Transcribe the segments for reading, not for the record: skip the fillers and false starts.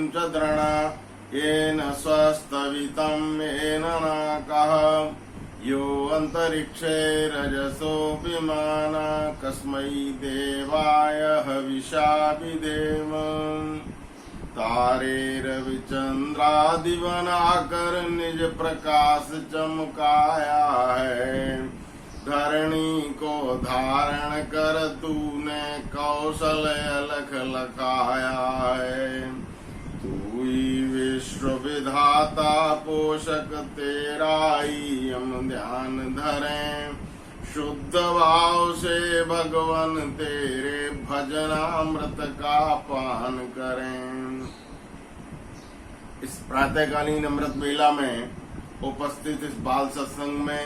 च दृढ येन स्वस्तवितं येन नाकः यो अंतरिक्षे रजसो विमान कस्मै देवाय हविषा विधेम तारे रविचंद्रादिवनाकर निज प्रकाश चमकाया है धरणी को धारण कर तूने कौशल अलख लखाया है तू ही विश्व विधाता पोषक तेरा ही हम ध्यान धरें शुद्ध भाव से भगवान तेरे भजनामृत का पान करें। इस प्रातःकालीन अमृत बेला में उपस्थित इस बाल सत्संग में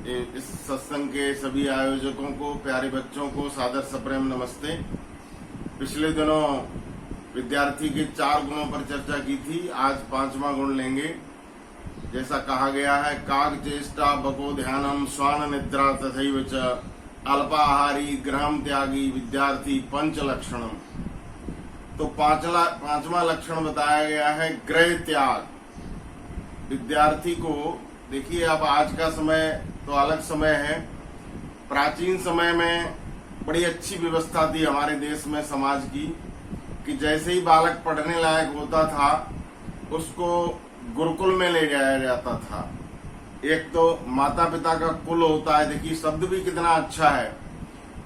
इस सत्संग के सभी आयोजकों को, प्यारे बच्चों को सादर सप्रेम नमस्ते। पिछले दिनों विद्यार्थी के 4 गुणों पर चर्चा की थी, आज 5वां गुण लेंगे। जैसा कहा गया है, काग चेष्टा बको ध्यानम स्वान निद्रा तथैव च अल्पाहारी ग्रहम त्यागी विद्यार्थी पंच लक्षणम। तो 5वां लक्षण बताया गया है ग्रह त्याग। विद्यार्थी को देखिए, अब आज का समय तो अलग समय है। प्राचीन समय में बड़ी अच्छी व्यवस्था थी हमारे देश में समाज की कि जैसे ही बालक पढ़ने लायक होता था उसको गुरुकुल में ले जाया जाता था। एक तो माता पिता का कुल होता है, देखिए शब्द भी कितना अच्छा है,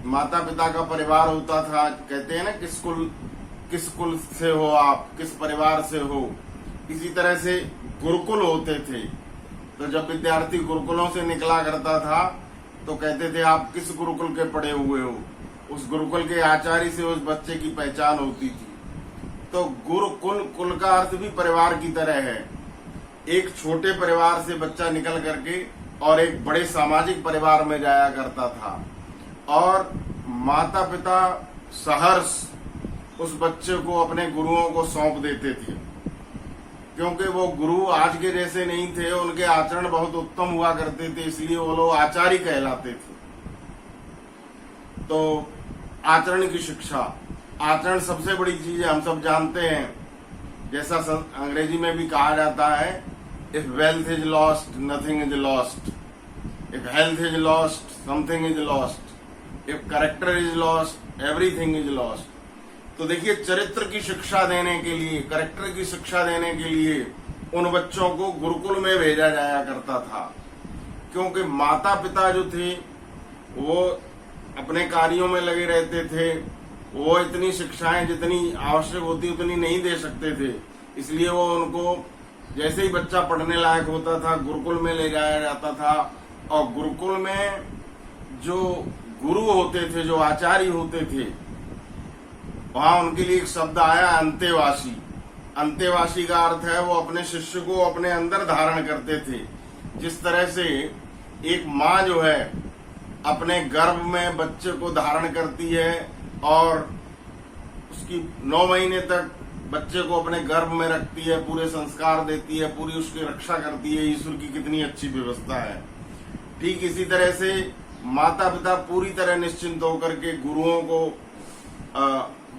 माता पिता का परिवार होता था। कहते हैं ना, किस कुल से हो आप, किस परिवार से हो, इसी तरह से गुरुकुल होते थे। तो जब विद्यार्थी गुरुकुलों से निकला करता था तो कहते थे आप किस गुरुकुल के पढ़े हुए हो। उस गुरुकुल के आचार्य से उस बच्चे की पहचान होती थी। तो गुरुकुल, कुल का अर्थ भी परिवार की तरह है। एक छोटे परिवार से बच्चा निकल करके और एक बड़े सामाजिक परिवार में जाया करता था और माता पिता सहर्ष उस बच्चे को अपने गुरुओं को सौंप देते थे, क्योंकि वो गुरु आज के जैसे नहीं थे, उनके आचरण बहुत उत्तम हुआ करते थे, इसलिए वो लोग आचार्य कहलाते थे। तो आचरण की शिक्षा, आचरण सबसे बड़ी चीज है, हम सब जानते हैं। जैसा अंग्रेजी में भी कहा जाता है, if wealth is lost nothing is lost, if health is lost something is lost, if character is lost everything is lost. तो देखिए, चरित्र की शिक्षा देने के लिए, कैरेक्टर की शिक्षा देने के लिए उन बच्चों को गुरुकुल में भेजा जाया करता था, क्योंकि माता पिता जो थे वो अपने कार्यों में लगे रहते थे। वो इतनी शिक्षाएं जितनी आवश्यक होती उतनी नहीं दे सकते थे, इसलिए वो उनको जैसे ही बच्चा पढ़ने लायक होता था गुरुकुल में ले जाया जाता था। और गुरुकुल में जो गुरु होते थे, जो आचार्य होते थे, वहां उनके लिए एक शब्द आया अंतेवासी। अंतेवासी का अर्थ है वो अपने शिष्य को अपने अंदर धारण करते थे। जिस तरह से एक माँ जो है अपने गर्भ में बच्चे को धारण करती है और उसकी 9 महीने तक बच्चे को अपने गर्भ में रखती है, पूरे संस्कार देती है, पूरी उसकी रक्षा करती है, ईश्वर की कितनी अच्छी व्यवस्था है। ठीक इसी तरह से माता पिता पूरी तरह निश्चिंत होकर के गुरुओं को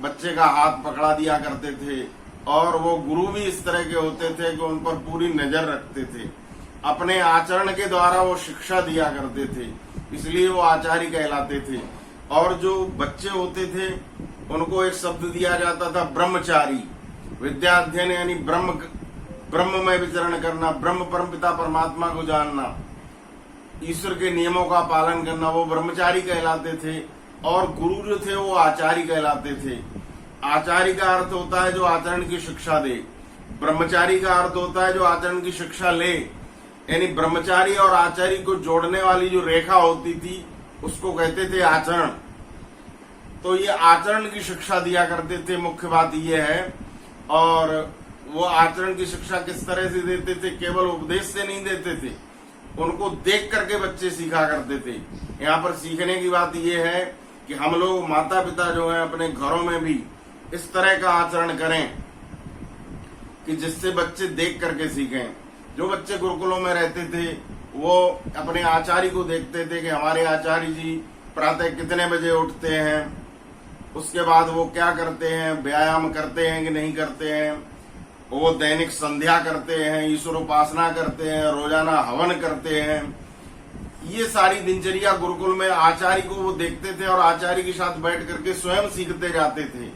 बच्चे का हाथ पकड़ा दिया करते थे, और वो गुरु भी इस तरह के होते थे कि उन पर पूरी नजर रखते थे। अपने आचरण के द्वारा वो शिक्षा दिया करते थे, इसलिए वो आचार्य कहलाते थे। और जो बच्चे होते थे उनको एक शब्द दिया जाता था ब्रह्मचारी। विद्या अध्ययन यानी ब्रह्म में विचरण करना, ब्रह्म परमपिता परमात्मा को जानना, ईश्वर के नियमों का पालन करना, वो ब्रह्मचारी कहलाते थे। और गुरु जो थे वो आचार्य कहलाते थे। आचार्य का अर्थ होता है जो आचरण की शिक्षा दे, ब्रह्मचारी का अर्थ होता है जो आचरण की शिक्षा ले। यानी ब्रह्मचारी और आचार्य को जोड़ने वाली जो रेखा होती थी उसको कहते थे आचरण। तो ये आचरण की शिक्षा दिया करते थे, मुख्य बात यह है। और वो आचरण की शिक्षा किस तरह से देते थे, केवल उपदेश से नहीं देते थे, उनको देख करके बच्चे सीखा करते थे। यहाँ पर सीखने की बात यह है कि हम लोग माता पिता जो है अपने घरों में भी इस तरह का आचरण करें कि जिससे बच्चे देख करके सीखें। जो बच्चे गुरुकुलों में रहते थे वो अपने आचार्य को देखते थे कि हमारे आचार्य जी प्रातः कितने बजे उठते हैं, उसके बाद वो क्या करते हैं, व्यायाम करते हैं कि नहीं करते हैं, वो दैनिक संध्या करते हैं, ईश्वर उपासना करते हैं, रोजाना हवन करते हैं। ये सारी दिनचर्या गुरुकुल में आचार्य को वो देखते थे और आचार्य के साथ बैठ करके स्वयं सीखते जाते थे।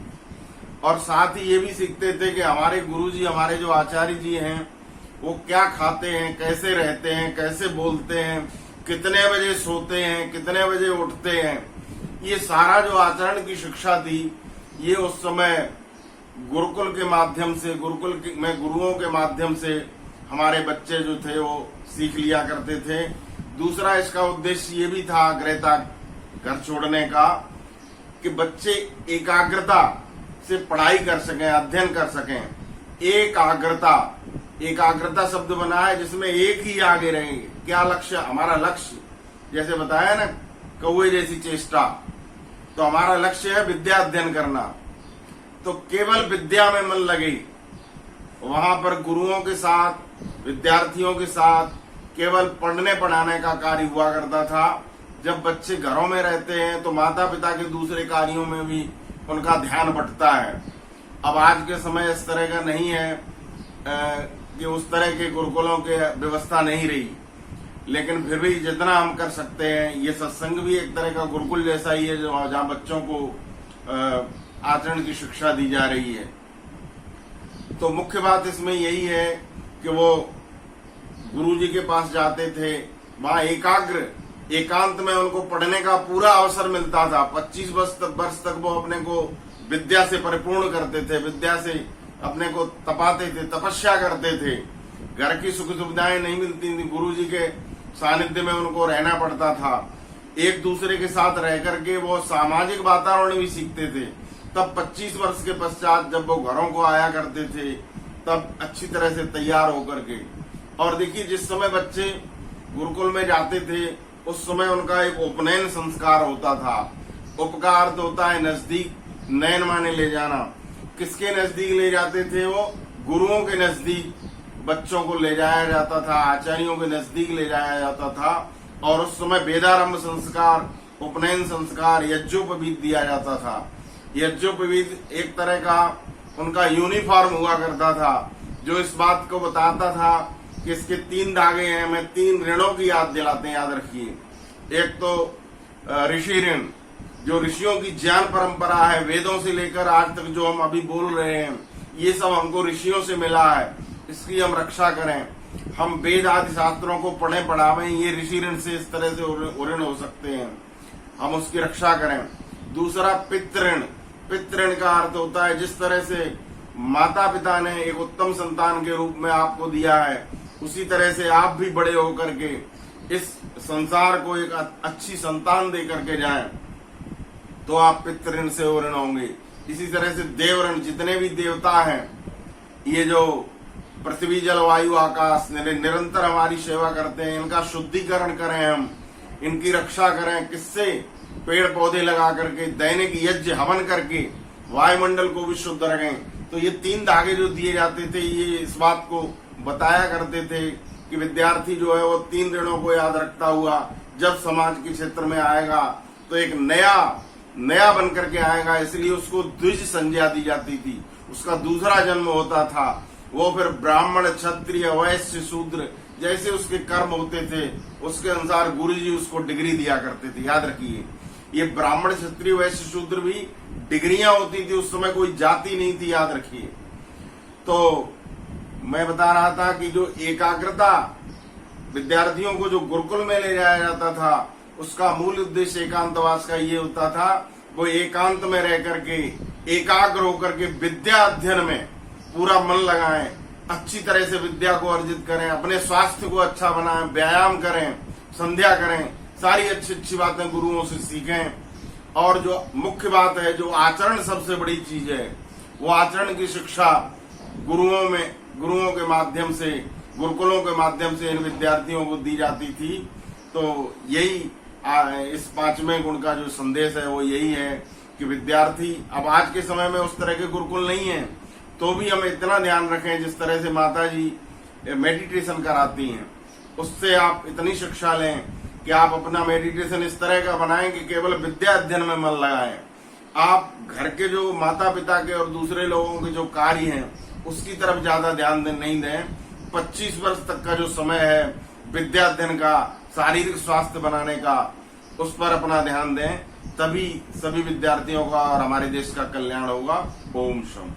और साथ ही ये भी सीखते थे कि हमारे गुरुजी, हमारे जो आचार्य जी हैं, वो क्या खाते हैं, कैसे रहते हैं, कैसे बोलते हैं, कितने बजे सोते हैं, कितने बजे उठते हैं। ये सारा जो आचरण की शिक्षा थी, ये उस समय गुरुकुल के माध्यम से, गुरुकुल में गुरुओं के माध्यम से हमारे बच्चे जो थे वो सीख लिया करते थे। दूसरा इसका उद्देश्य ये भी था गृहता घर छोड़ने का, कि बच्चे एकाग्रता से पढ़ाई कर सकें, अध्ययन कर सकें। एकाग्रता शब्द बना है जिसमें एक ही आगे रहेंगे। क्या लक्ष्य? हमारा लक्ष्य, जैसे बताया ना, कौवे जैसी चेष्टा। तो हमारा लक्ष्य है विद्या अध्ययन करना। तो केवल विद्या में मन लगे, वहां पर गुरुओं के साथ, विद्यार्थियों के साथ केवल पढ़ने पढ़ाने का कार्य हुआ करता था। जब बच्चे घरों में रहते हैं तो माता पिता के दूसरे कार्यों में भी उनका ध्यान बंटता है। अब आज के समय इस तरह का नहीं है कि उस तरह के गुरुकुलों की व्यवस्था नहीं रही, लेकिन फिर भी जितना हम कर सकते हैं, ये सत्संग भी एक तरह का गुरुकुल जैसा ही है, जहाँ बच्चों को आचरण की शिक्षा दी जा रही है। तो मुख्य बात इसमें यही है कि वो गुरुजी के पास जाते थे, वहां एकांत में उनको पढ़ने का पूरा अवसर मिलता था। 25 वर्ष तक वो अपने को विद्या से परिपूर्ण करते थे, विद्या से अपने को तपाते थे, तपस्या करते थे। घर की सुख सुविधाएं नहीं मिलती थी, गुरुजी के सानिध्य में उनको रहना पड़ता था। एक दूसरे के साथ रह करके वो सामाजिक वातावरण भी सीखते थे। तब 25 वर्ष के पश्चात जब वो घरों को आया करते थे, तब अच्छी तरह से तैयार होकर के। और देखिए, जिस समय बच्चे गुरुकुल में जाते थे उस समय उनका एक उपनयन संस्कार होता था। उप का अर्थ होता है नजदीक, नयन माने ले जाना। किसके नजदीक ले जाते थे? वो गुरुओं के नजदीक बच्चों को ले जाया जाता था, आचार्यों के नजदीक ले जाया जाता था। और उस समय वेदारंभ संस्कार, उपनयन संस्कार, यज्ञोपवीत दिया जाता था। यज्ञोपवीत एक तरह का उनका यूनिफॉर्म हुआ करता था, जो इस बात को बताता था कि इसके 3 धागे हैं। मैं 3 ऋणों की याद दिलाते हैं, याद रखिए। एक तो ऋषि ऋण, जो ऋषियों की ज्ञान परंपरा है, वेदों से लेकर आज तक जो हम अभी बोल रहे हैं, ये सब हमको ऋषियों से मिला है, इसकी हम रक्षा करें। हम वेद आदि शास्त्रों को पढ़े पढ़ावें, ये ऋषि ऋण से इस तरह से ऋण हो सकते हैं, हम उसकी रक्षा करें। दूसरा पितृण। पितृण का अर्थ होता है जिस तरह से माता पिता ने एक उत्तम संतान के रूप में आपको दिया है, उसी तरह से आप भी बड़े होकर के इस संसार को एक अच्छी संतान दे करके जाएं, तो आप पितृण से ऋण होंगे। इसी तरह से देवऋण, जितने भी देवता हैं, ये जो पृथ्वी जल वायु आकाश निरंतर हमारी सेवा करते हैं, इनका शुद्धिकरण करें, हम इनकी रक्षा करें। किससे? पेड़ पौधे लगा करके, दैनिक यज्ञ हवन करके वायुमंडल को भी शुद्ध रखें। तो ये 3 धागे जो दिए जाते थे, ये इस बात को बताया करते थे कि विद्यार्थी जो है वो 3 ऋणों को याद रखता हुआ जब समाज के क्षेत्र में आएगा तो एक नया बन करके आएगा। इसलिए उसको द्विज संज्ञा दी जाती थी, उसका दूसरा जन्म होता था। वो फिर ब्राह्मण, क्षत्रिय, वैश्य, शूद्र जैसे उसके कर्म होते थे, उसके अनुसार गुरुजी उसको डिग्री दिया करते थे। याद रखिए, ये ब्राह्मण, क्षत्रिय, वैश्य, शूद्र भी डिग्रियां होती थी, उस समय कोई जाति नहीं थी, याद रखिए। तो मैं बता रहा था कि जो एकाग्रता विद्यार्थियों को जो गुरुकुल में ले जाया जाता था, उसका मूल उद्देश्य एकांतवास का ये होता था, वो एकांत में रह करके एकाग्र होकर के विद्या अध्ययन में पूरा मन लगाएं, अच्छी तरह से विद्या को अर्जित करें, अपने स्वास्थ्य को अच्छा बनाएं, व्यायाम करें, संध्या करें, सारी अच्छी अच्छी बातें गुरुओं से सीखें। और जो मुख्य बात है, जो आचरण सबसे बड़ी चीज है, वो आचरण की शिक्षा गुरुओं के माध्यम से, गुरुकुलों के माध्यम से इन विद्यार्थियों को दी जाती थी। तो यही इस 5वें गुण का जो संदेश है वो यही है कि विद्यार्थी, अब आज के समय में उस तरह के गुरुकुल नहीं है, तो भी हम इतना ध्यान रखें, जिस तरह से माता जी मेडिटेशन कराती हैं, उससे आप इतनी शिक्षा लें कि आप अपना मेडिटेशन इस तरह का बनाएं कि केवल विद्या अध्ययन में मन लगाएं। आप घर के जो माता पिता के और दूसरे लोगों के जो कार्य हैं उसकी तरफ ज्यादा ध्यान नहीं दें। 25 वर्ष तक का जो समय है विद्या अध्ययन का, शारीरिक स्वास्थ्य बनाने का, उस पर अपना ध्यान दें, तभी सभी विद्यार्थियों का और हमारे देश का कल्याण होगा। ओम शम।